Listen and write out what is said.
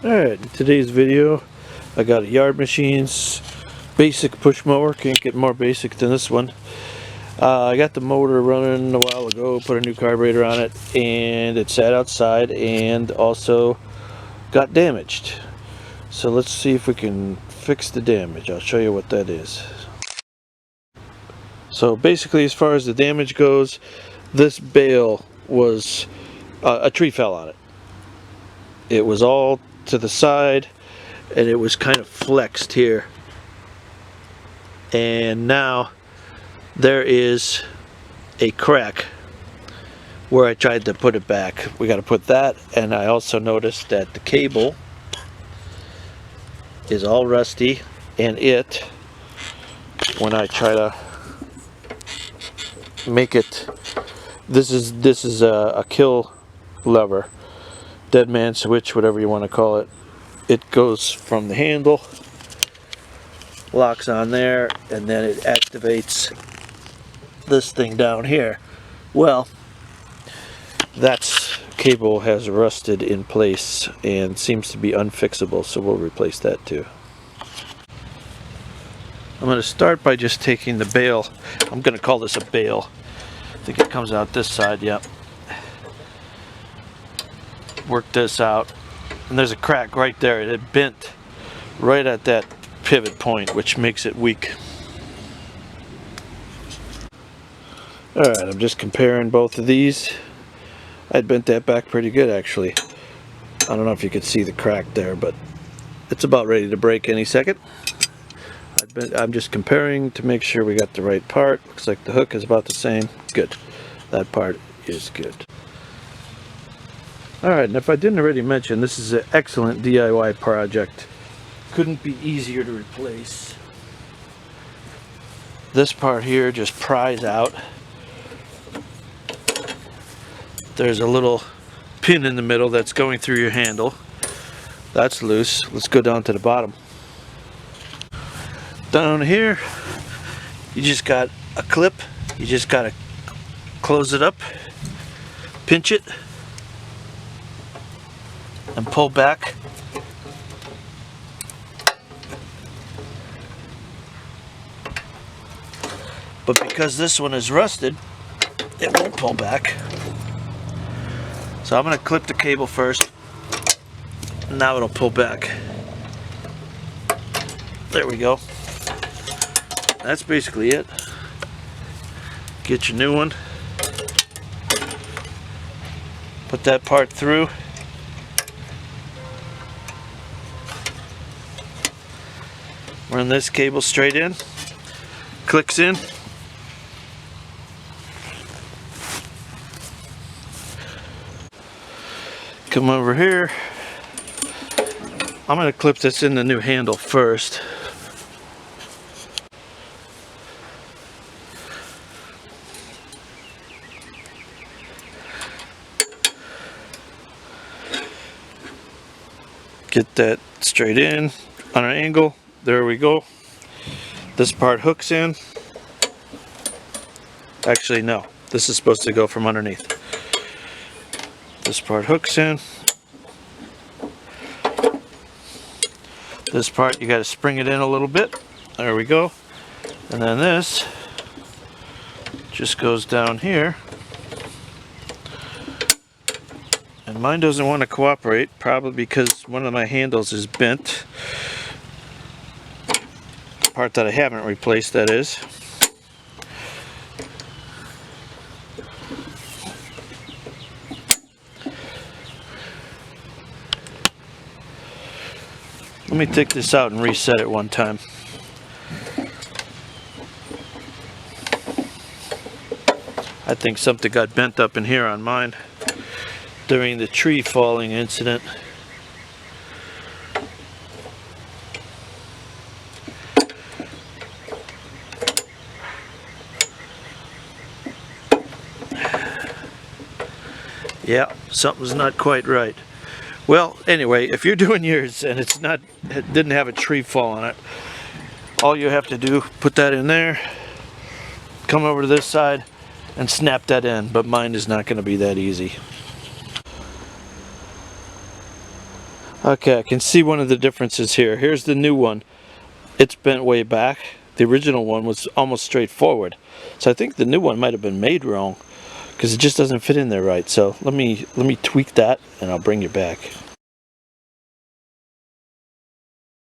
Alright, in today's video I got a yard machine's basic push mower. Can't get more basic than this one. I got the motor running a while ago, put a new carburetor on it, and it sat outside and also got damaged. So let's see if we can fix the damage. I'll show you what that is. So basically, as far as the damage goes, this bale was a tree fell on it. It was all to the side and it was kind of flexed here, and now there is a crack where I tried to put it back. We got to put that, and I also noticed that the cable is all rusty, and when I try to make it, this is a kill lever, dead man switch, whatever you want to call it. It goes from the handle, locks on there, and then it activates this thing down here. Well, that cable has rusted in place and seems to be unfixable, so we'll replace that too. I'm going to start by just taking the bale. I'm going to call this a bale. I think it comes out this side, yep. Work this out. And there's a crack right there. It had bent right at that pivot point, which makes it weak. Alright, I'm just comparing both of these. I'd bent that back pretty good, actually. I don't know if you could see the crack there, but it's about ready to break any second. I'm just comparing to make sure we got the right part. Looks like the hook is about the same. Good. That part is good. Alright, and if I didn't already mention, this is an excellent DIY project. Couldn't be easier to replace. This part here just pries out. There's a little pin in the middle that's going through your handle. That's loose. Let's go down to the bottom. Down here, you just got a clip. You just got to close it up, pinch it, and pull back. But because this one is rusted, it won't pull back. So I'm going to clip the cable first. Now it'll pull back. There we go. That's basically it. Get your new one. Put that part through. Run this cable straight in. Clicks in. Come over here. I'm going to clip this in the new handle first. Get that straight in on an angle. There we go. This part hooks in. Actually, no. This is supposed to go from underneath. This part hooks in. This part, you got to spring it in a little bit. There we go. And then this just goes down here. And mine doesn't want to cooperate, probably because one of my handles is bent. The part that I haven't replaced, that is. Let me take this out and reset it one time. I think something got bent up in here on mine during the tree falling incident. Yeah, something's not quite right. Well, anyway, if you're doing yours and it didn't have a tree fall on it, all you have to do, put that in there, come over to this side and snap that in, but mine is not going to be that easy. Okay, I can see one of the differences here. Here's the new one. It's bent way back. The original one was almost straight forward. So I think the new one might have been made wrong because it just doesn't fit in there right. So let me tweak that and I'll bring you back.